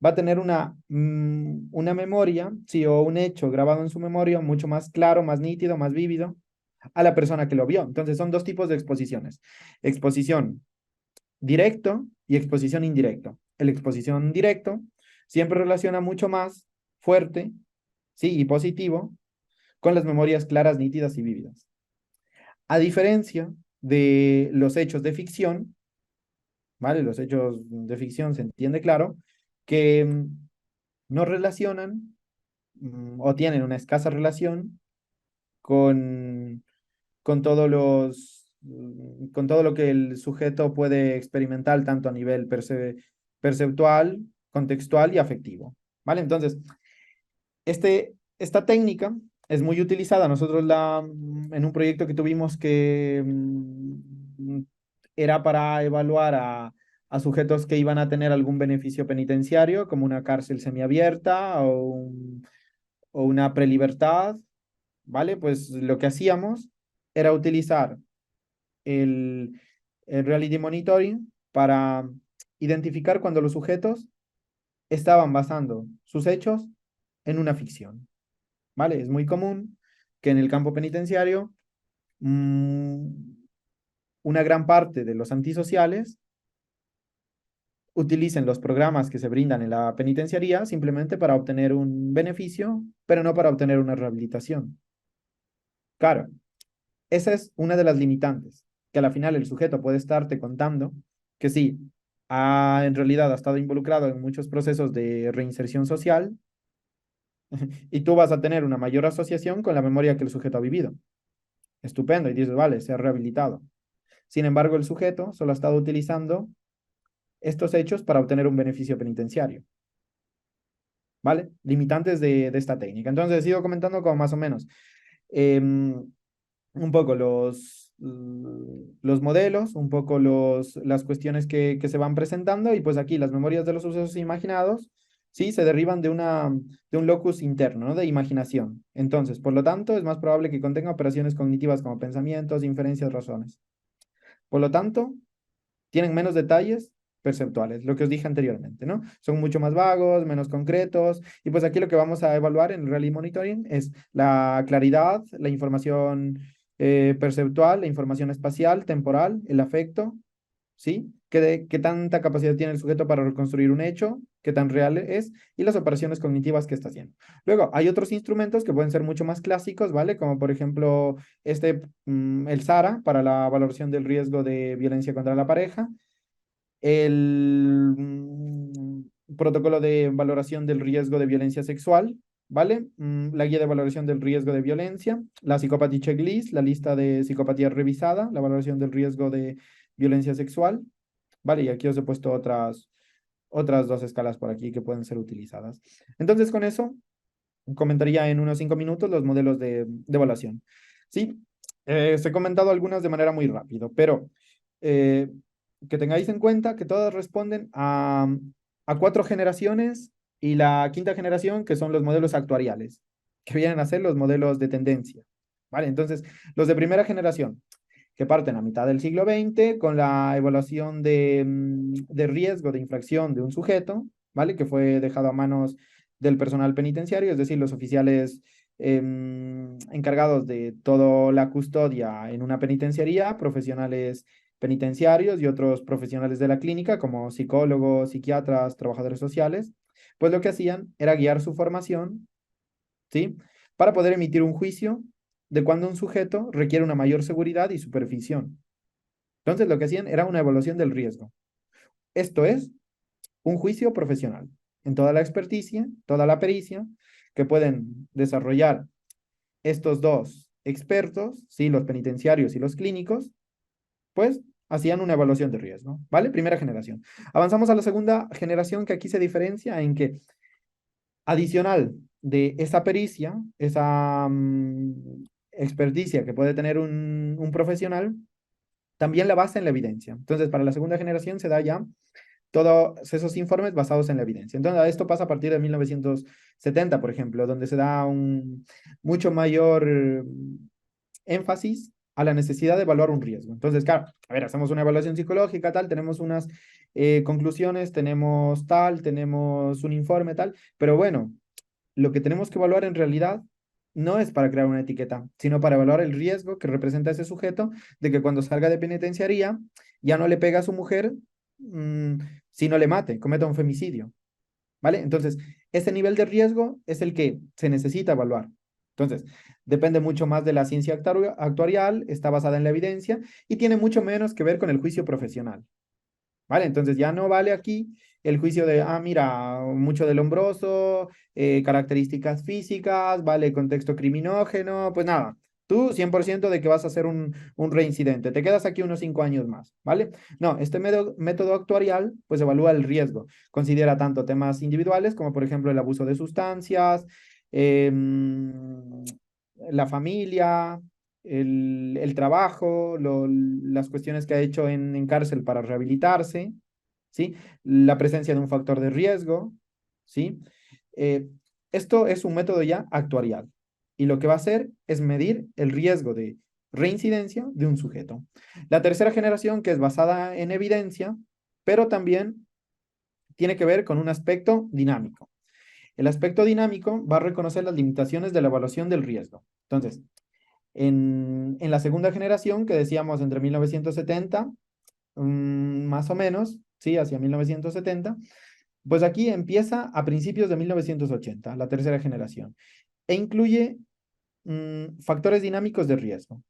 va a tener una memoria, sí, o un hecho grabado en su memoria mucho más claro, más nítido, más vívido a la persona que lo vio. Entonces son dos tipos de exposiciones. Exposición directo y exposición indirecto. El exposición directo siempre relaciona mucho más fuerte, sí, y positivo con las memorias claras, nítidas y vívidas. A diferencia de los hechos de ficción, ¿vale? Los hechos de ficción se entiende claro que no relacionan o tienen una escasa relación con, con todos con todo lo que el sujeto puede experimentar, tanto a nivel perceptual, contextual y afectivo. ¿Vale? Entonces, esta técnica es muy utilizada. Nosotros en un proyecto que tuvimos que era para evaluar a sujetos que iban a tener algún beneficio penitenciario, como una cárcel semiabierta o una prelibertad, ¿vale? Pues lo que hacíamos era utilizar el, el reality monitoring para identificar cuando los sujetos estaban basando sus hechos en una ficción, ¿vale? Es muy común que en el campo penitenciario una gran parte de los antisociales utilicen los programas que se brindan en la penitenciaría simplemente para obtener un beneficio, pero no para obtener una rehabilitación. Claro, esa es una de las limitantes, que a la final el sujeto puede estarte contando que sí, en realidad ha estado involucrado en muchos procesos de reinserción social y tú vas a tener una mayor asociación con la memoria que el sujeto ha vivido. Estupendo, y dices, vale, se ha rehabilitado. Sin embargo, el sujeto solo ha estado utilizando estos hechos para obtener un beneficio penitenciario. ¿Vale? Limitantes de esta técnica. Entonces, sigo comentando como más o menos. Un poco los modelos, un poco las cuestiones que se van presentando y pues aquí las memorias de los sucesos imaginados, sí, se derivan de un locus interno, ¿no? De imaginación. Entonces, por lo tanto, es más probable que contenga operaciones cognitivas como pensamientos, inferencias, razones. Por lo tanto, tienen menos detalles perceptuales, lo que os dije anteriormente, ¿no? Son mucho más vagos, menos concretos, y pues aquí lo que vamos a evaluar en el Reality Monitoring es la claridad, la información perceptual, la información espacial, temporal, el afecto, ¿sí? ¿Qué tanta capacidad tiene el sujeto para reconstruir un hecho? ¿Qué tan real es? Y las operaciones cognitivas que está haciendo. Luego, hay otros instrumentos que pueden ser mucho más clásicos, ¿vale? Como por ejemplo, el SARA para la valoración del riesgo de violencia contra la pareja, el protocolo de valoración del riesgo de violencia sexual, ¿vale? La guía de valoración del riesgo de violencia, la Psychopathy Checklist, la lista de psicopatía revisada, la valoración del riesgo de violencia sexual, ¿vale? Y aquí os he puesto otras dos escalas por aquí que pueden ser utilizadas. Entonces, con eso, comentaría en unos 5 minutos los modelos de evaluación. Sí, os he comentado algunas de manera muy rápido, pero que tengáis en cuenta que todas responden a 4 generaciones y la quinta generación, que son los modelos actuariales, que vienen a ser los modelos de tendencia. ¿Vale? Entonces, los de primera generación, que parten a mitad del siglo XX con la evaluación de riesgo de infracción de un sujeto, ¿vale? Que fue dejado a manos del personal penitenciario, es decir, los oficiales encargados de toda la custodia en una penitenciaría, profesionales penitenciarios y otros profesionales de la clínica, como psicólogos, psiquiatras, trabajadores sociales, pues lo que hacían era guiar su formación, ¿sí? Para poder emitir un juicio de cuando un sujeto requiere una mayor seguridad y supervisión. Entonces, lo que hacían era una evaluación del riesgo. Esto es un juicio profesional en toda la experticia, toda la pericia que pueden desarrollar estos dos expertos, ¿sí? Los penitenciarios y los clínicos, pues hacían una evaluación de riesgo, ¿vale? Primera generación. Avanzamos a la segunda generación, que aquí se diferencia en que adicional de esa pericia, esa experticia que puede tener un profesional, también la basa en la evidencia. Entonces, para la segunda generación se da ya todos esos informes basados en la evidencia. Entonces, esto pasa a partir de 1970, por ejemplo, donde se da un mucho mayor énfasis a la necesidad de evaluar un riesgo. Entonces, claro, a ver, hacemos una evaluación psicológica, tal, tenemos unas conclusiones, tenemos tal, tenemos un informe, tal, pero bueno, lo que tenemos que evaluar en realidad no es para crear una etiqueta, sino para evaluar el riesgo que representa ese sujeto de que cuando salga de penitenciaría ya no le pega a su mujer, si no le mate, cometa un femicidio, ¿vale? Entonces, ese nivel de riesgo es el que se necesita evaluar. Entonces, depende mucho más de la ciencia actuarial, está basada en la evidencia y tiene mucho menos que ver con el juicio profesional, ¿vale? Entonces ya no vale aquí el juicio de, mira, mucho del hombroso, características físicas, vale, contexto criminógeno, pues nada, tú 100% de que vas a ser un reincidente, te quedas aquí unos 5 años más, ¿vale? No, este método actuarial pues evalúa el riesgo, considera tanto temas individuales como por ejemplo el abuso de sustancias, la familia, el trabajo, las cuestiones que ha hecho en cárcel para rehabilitarse, ¿sí? La presencia de un factor de riesgo, ¿sí? Eh, Esto es un método ya actuarial y lo que va a hacer es medir el riesgo de reincidencia de un sujeto. La tercera generación, que es basada en evidencia, pero también tiene que ver con un aspecto dinámico. El aspecto dinámico va a reconocer las limitaciones de la evaluación del riesgo. Entonces, en la segunda generación, que decíamos entre 1970, más o menos, sí, hacia 1970, pues aquí empieza a principios de 1980, la tercera generación, e incluye factores dinámicos de riesgo.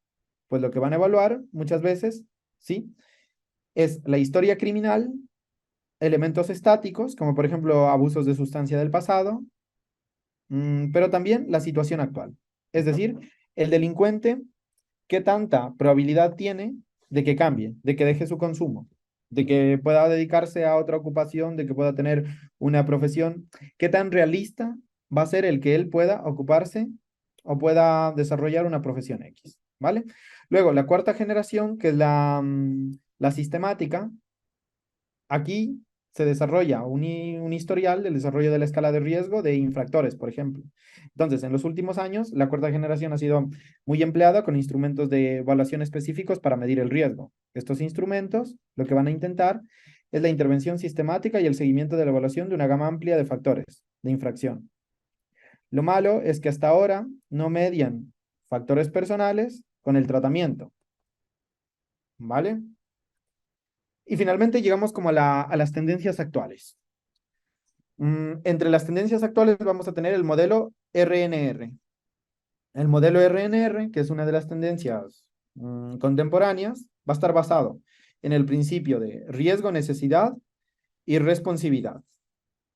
Pues lo que van a evaluar muchas veces, sí, es la historia criminal, elementos estáticos, como por ejemplo abusos de sustancia del pasado, pero también la situación actual. Es decir, el delincuente, ¿qué tanta probabilidad tiene de que cambie, de que deje su consumo, de que pueda dedicarse a otra ocupación, de que pueda tener una profesión? ¿Qué tan realista va a ser el que él pueda ocuparse o pueda desarrollar una profesión X? ¿Vale? Luego, la cuarta generación, que es la sistemática, aquí se desarrolla un historial del desarrollo de la escala de riesgo de infractores, por ejemplo. Entonces, en los últimos años, la cuarta generación ha sido muy empleada con instrumentos de evaluación específicos para medir el riesgo. Estos instrumentos lo que van a intentar es la intervención sistemática y el seguimiento de la evaluación de una gama amplia de factores de infracción. Lo malo es que hasta ahora no median factores personales con el tratamiento, ¿vale? Y finalmente llegamos como a las tendencias actuales. Entre las tendencias actuales vamos a tener el modelo RNR. El modelo RNR, que es una de las tendencias contemporáneas, va a estar basado en el principio de riesgo, necesidad y responsividad.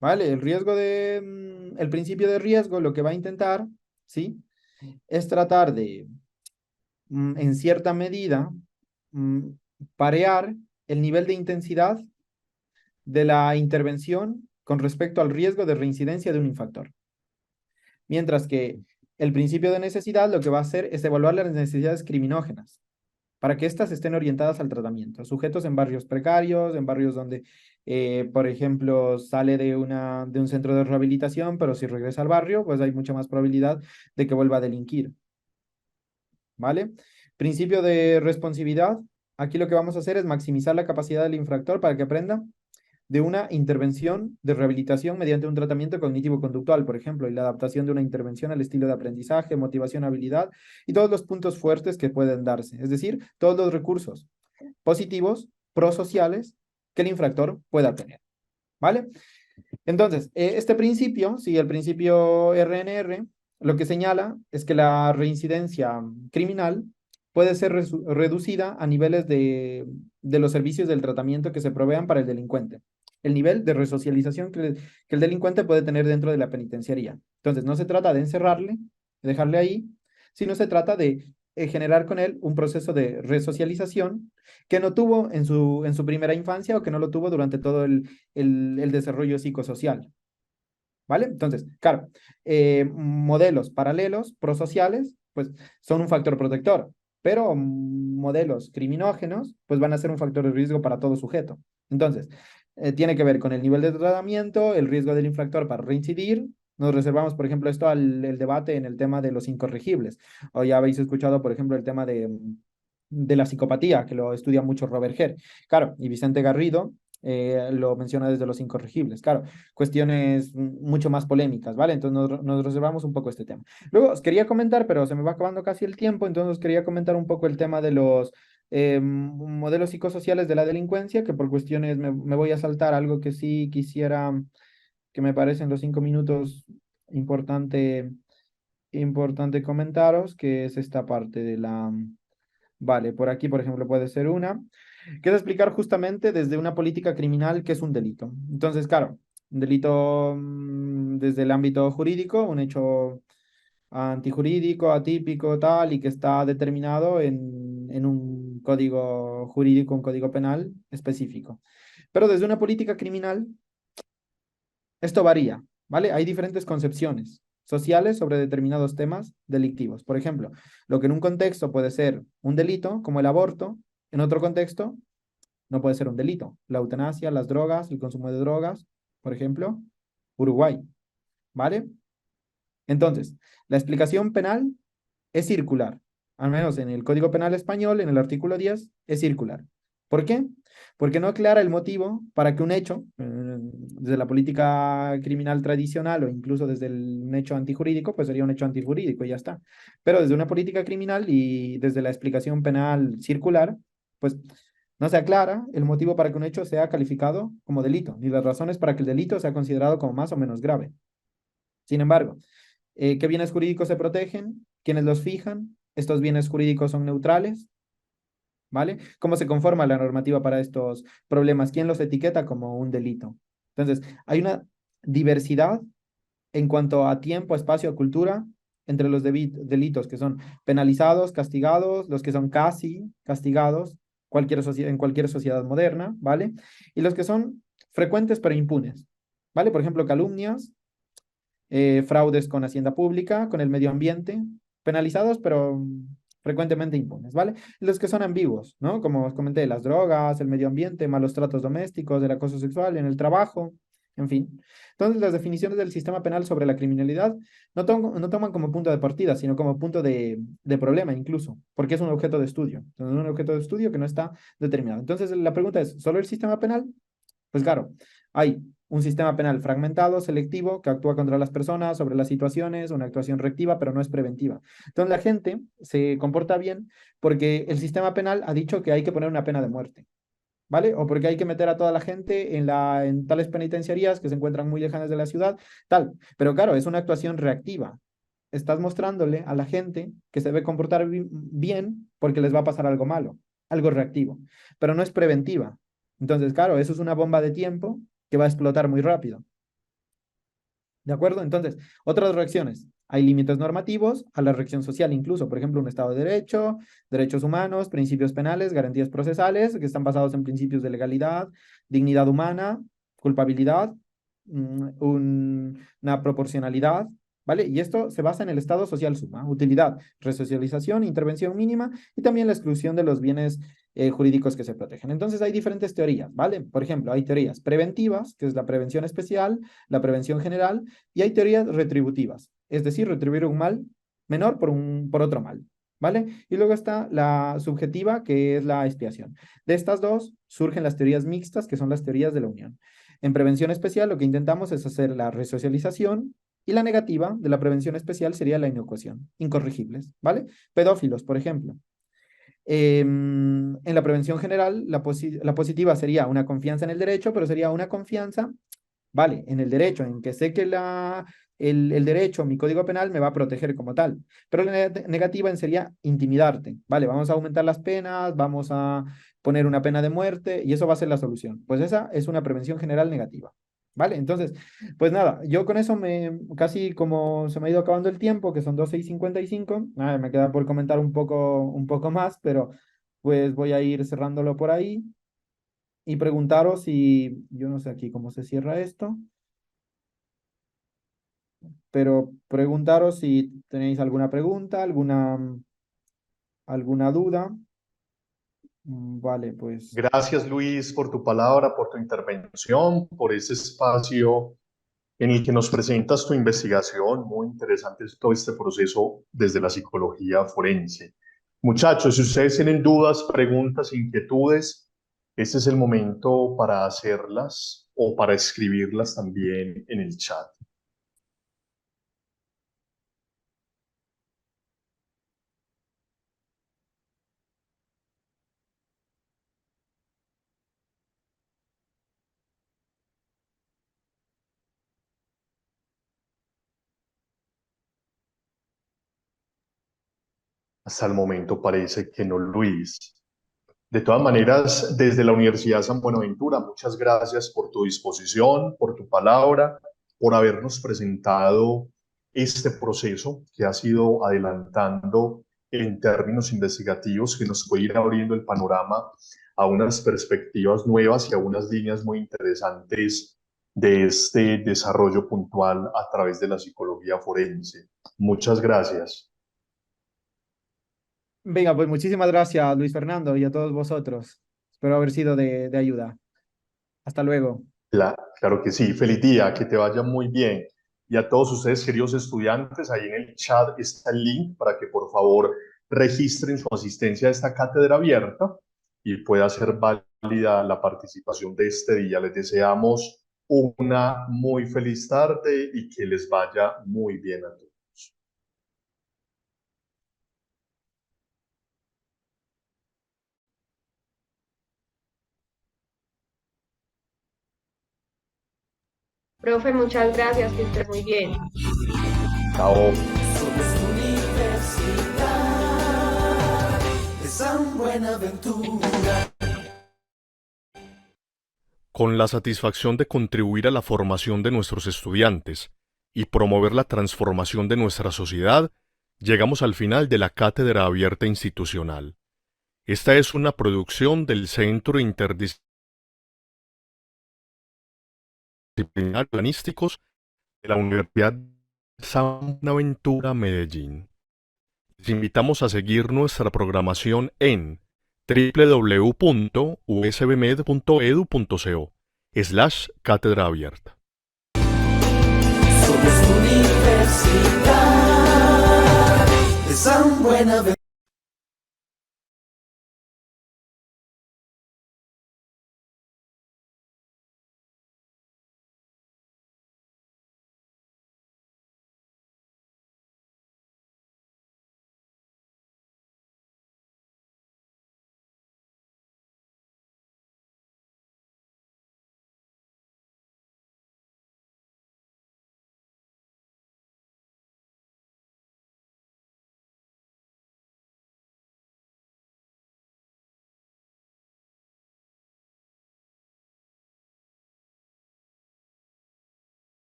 ¿Vale? El principio de riesgo lo que va a intentar, ¿sí? Es tratar de, en cierta medida, parear el nivel de intensidad de la intervención con respecto al riesgo de reincidencia de un infractor. Mientras que el principio de necesidad lo que va a hacer es evaluar las necesidades criminógenas para que éstas estén orientadas al tratamiento. Sujetos en barrios precarios, en barrios donde, por ejemplo, sale de un centro de rehabilitación, pero si regresa al barrio, pues hay mucha más probabilidad de que vuelva a delinquir. ¿Vale? Principio de responsividad. Aquí lo que vamos a hacer es maximizar la capacidad del infractor para que aprenda de una intervención de rehabilitación mediante un tratamiento cognitivo-conductual, por ejemplo, y la adaptación de una intervención al estilo de aprendizaje, motivación, habilidad y todos los puntos fuertes que pueden darse, es decir, todos los recursos positivos, prosociales que el infractor pueda tener, ¿vale? Entonces, este principio, sí, el principio RNR, lo que señala es que la reincidencia criminal puede ser reducida a niveles de los servicios del tratamiento que se provean para el delincuente. El nivel de resocialización que el delincuente puede tener dentro de la penitenciaría. Entonces, no se trata de encerrarle, de dejarle ahí, sino se trata de generar con él un proceso de resocialización que no tuvo en su primera infancia o que no lo tuvo durante todo el desarrollo psicosocial. ¿Vale? Entonces, claro, modelos paralelos, prosociales, pues son un factor protector, pero modelos criminógenos, pues van a ser un factor de riesgo para todo sujeto. Entonces, tiene que ver con el nivel de tratamiento, el riesgo del infractor para reincidir. Nos reservamos, por ejemplo, esto al el debate en el tema de los incorregibles. O ya habéis escuchado, por ejemplo, el tema de la psicopatía, que lo estudia mucho Robert Herr. Claro, y Vicente Garrido lo menciona desde los incorregibles. Claro, cuestiones mucho más polémicas, ¿vale? Entonces nos reservamos un poco este tema. Luego os quería comentar, pero se me va acabando casi el tiempo, entonces os quería comentar un poco el tema de los modelos psicosociales de la delincuencia, que por cuestiones me voy a saltar algo que sí quisiera, que me parece en los 5 minutos importante, importante comentaros, que es esta parte de la... Vale, por aquí, por ejemplo, puede ser una que es explicar justamente desde una política criminal qué es un delito. Entonces, claro, un delito desde el ámbito jurídico, un hecho antijurídico, atípico, tal, y que está determinado en un código jurídico, un código penal específico. Pero desde una política criminal, esto varía, ¿vale? Hay diferentes concepciones sociales sobre determinados temas delictivos. Por ejemplo, lo que en un contexto puede ser un delito, como el aborto, en otro contexto no puede ser un delito. La eutanasia, las drogas, el consumo de drogas, por ejemplo, Uruguay, ¿vale? Entonces, la explicación penal es circular. Al menos en el Código Penal español, en el artículo 10, es circular. ¿Por qué? Porque no aclara el motivo para que un hecho, desde la política criminal tradicional o incluso desde un hecho antijurídico, pues sería un hecho antijurídico y ya está. Pero desde una política criminal y desde la explicación penal circular, pues no se aclara el motivo para que un hecho sea calificado como delito, ni las razones para que el delito sea considerado como más o menos grave. Sin embargo, ¿qué bienes jurídicos se protegen? ¿Quiénes los fijan? ¿Estos bienes jurídicos son neutrales? ¿Vale? ¿Cómo se conforma la normativa para estos problemas? ¿Quién los etiqueta como un delito? Entonces, hay una diversidad en cuanto a tiempo, espacio, cultura entre los delitos que son penalizados, castigados, los que son casi castigados en cualquier sociedad moderna, ¿vale? Y los que son frecuentes pero impunes, ¿vale? Por ejemplo, calumnias, fraudes con hacienda pública, con el medio ambiente, penalizados, pero frecuentemente impunes, ¿vale? Los que son ambiguos, ¿no? Como os comenté, las drogas, el medio ambiente, malos tratos domésticos, el acoso sexual en el trabajo, en fin. Entonces, las definiciones del sistema penal sobre la criminalidad no toman como punto de partida, sino como punto de problema incluso, porque es un objeto de estudio. Entonces, un objeto de estudio que no está determinado. Entonces, la pregunta es, ¿solo el sistema penal? Pues claro, hay un sistema penal fragmentado, selectivo, que actúa contra las personas, sobre las situaciones, una actuación reactiva, pero no es preventiva. Entonces la gente se comporta bien porque el sistema penal ha dicho que hay que poner una pena de muerte, ¿vale? O porque hay que meter a toda la gente en tales penitenciarías que se encuentran muy lejanas de la ciudad, tal. Pero claro, es una actuación reactiva. Estás mostrándole a la gente que se debe comportar bien porque les va a pasar algo malo, algo reactivo, pero no es preventiva. Entonces, claro, eso es una bomba de tiempo que va a explotar muy rápido. ¿De acuerdo? Entonces, otras reacciones. Hay límites normativos a la reacción social, incluso, por ejemplo, un Estado de Derecho, derechos humanos, principios penales, garantías procesales, que están basados en principios de legalidad, dignidad humana, culpabilidad, una proporcionalidad, ¿vale? Y esto se basa en el Estado social suma, utilidad, resocialización, intervención mínima y también la exclusión de los bienes jurídicos que se protegen. Entonces hay diferentes teorías, ¿vale? Por ejemplo, hay teorías preventivas, que es la prevención especial, la prevención general, y hay teorías retributivas, es decir, retribuir un mal menor por otro mal, ¿vale? Y luego está la subjetiva, que es la expiación. De estas dos surgen las teorías mixtas, que son las teorías de la unión. En prevención especial lo que intentamos es hacer la resocialización y la negativa de la prevención especial sería la inocuación, incorregibles, ¿vale? Pedófilos, por ejemplo. En la prevención general, la positiva sería una confianza en el derecho, pero sería una confianza Vale, en el derecho, en que sé que el derecho, mi código penal me va a proteger como tal. Pero la negativa sería intimidarte. Vale, vamos a aumentar las penas, vamos a poner una pena de muerte y eso va a ser la solución. Pues esa es una prevención general negativa. Vale, entonces, pues nada, yo con eso casi como se me ha ido acabando el tiempo, que son 12:55, nada, me queda por comentar un poco más, pero pues voy a ir cerrándolo por ahí y preguntaros si, yo no sé aquí cómo se cierra esto, pero preguntaros si tenéis alguna pregunta, alguna duda. Vale, pues Gracias, Luis, por tu palabra, por tu intervención, por ese espacio en el que nos presentas tu investigación. Muy interesante todo este proceso desde la psicología forense. Muchachos, si ustedes tienen dudas, preguntas, inquietudes, este es el momento para hacerlas o para escribirlas también en el chat. Hasta el momento parece que no, Luis. De todas maneras, desde la Universidad San Buenaventura, muchas gracias por tu disposición, por tu palabra, por habernos presentado este proceso que ha sido adelantando en términos investigativos, que nos puede ir abriendo el panorama a unas perspectivas nuevas y a unas líneas muy interesantes de este desarrollo puntual a través de la psicología forense. Muchas gracias. venga, pues muchísimas gracias, Luis Fernando, y a todos vosotros. Espero haber sido de ayuda. Hasta luego. Claro que sí, feliz día, que te vaya muy bien. Y a todos ustedes, queridos estudiantes, ahí en el chat está el link para que por favor registren su asistencia a esta cátedra abierta y pueda ser válida la participación de este día. Les deseamos una muy feliz tarde y que les vaya muy bien a todos. Profe, muchas gracias, que estés muy bien. Chao. Somos Universidad de San Buenaventura. Con la satisfacción de contribuir a la formación de nuestros estudiantes y promover la transformación de nuestra sociedad, llegamos al final de la Cátedra Abierta Institucional. Esta es una producción del Centro Interdisciplinario Humanísticos de la Universidad de San Buenaventura, Medellín. Les invitamos a seguir nuestra programación en www.usbmed.edu.co/cátedra abierta. Somos Universidad de San Buenaventura.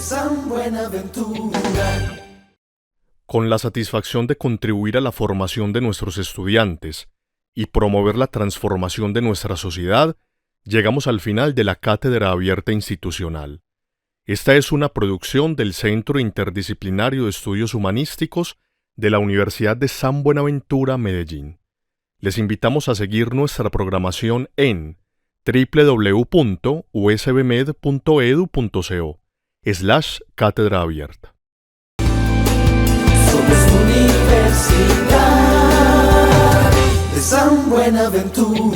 San Buenaventura. Con la satisfacción de contribuir a la formación de nuestros estudiantes y promover la transformación de nuestra sociedad, llegamos al final de la Cátedra Abierta Institucional. Esta es una producción del Centro Interdisciplinario de Estudios Humanísticos de la Universidad de San Buenaventura, Medellín. Les invitamos a seguir nuestra programación en www.usbmed.edu.co/cátedra abierta. Somos Universidad de San Buenaventura.